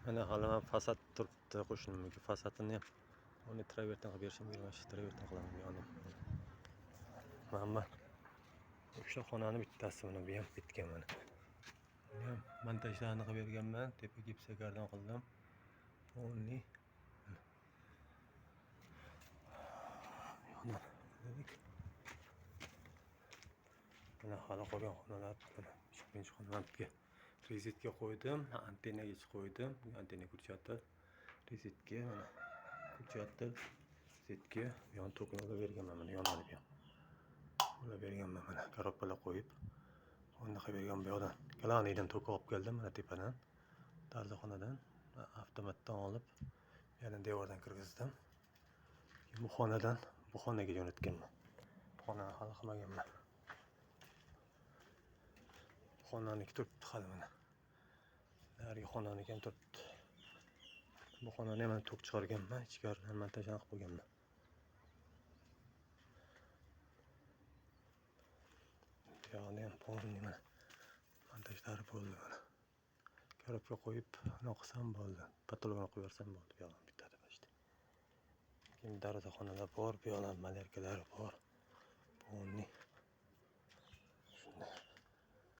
Mana hali ham fasad turibdi qo'shnimniki. Fasadini ham uni travertin qilib berishim kerak. Mana shu travertin qilaman bu yoqni. Mana o'sha xonani bittasi mana bu ham bitgan mana. Buni ham montajlarni qilib berganman. Tepa gipsakardan qildim. Uni yo'qdan dedik. Mana hali qolgan xonalar mana ikkinchi xonamga rezetka qo'ydim, antenaga qo'ydim. Antena kurchatir, rezetka mana kurchatir, rezetka. Bu yon tokni olib berganman mana yonadi bu ham. Olib berganman mana korobkalar qo'yib. Unda qilib bergan bu yoqdan. Galanidan tok olib keldim mana tepadan. Darzaxonadan avtomatdan olib, yana devordan kirgizdim. Bu xonadan bu xonaga jo'natganman. Bu xonani hali qilmaganman. Xonaniki turibdi hali mana. Narigi xonaniki ham turibdi. Bu xonani ham tok chiqarganman, ichkaridan montajni qilib qo'yganman. Bu yoqni ham polni mana montajlari bo'ldi mana. Korobka qo'yib, noqisam bo'ldi. Patologni qo'yib bersam bo'ldi. Bu yoqni bitadi bashta. Keyin darvozaxonalar bor, bu yoqlar malyarkalar bor. Polni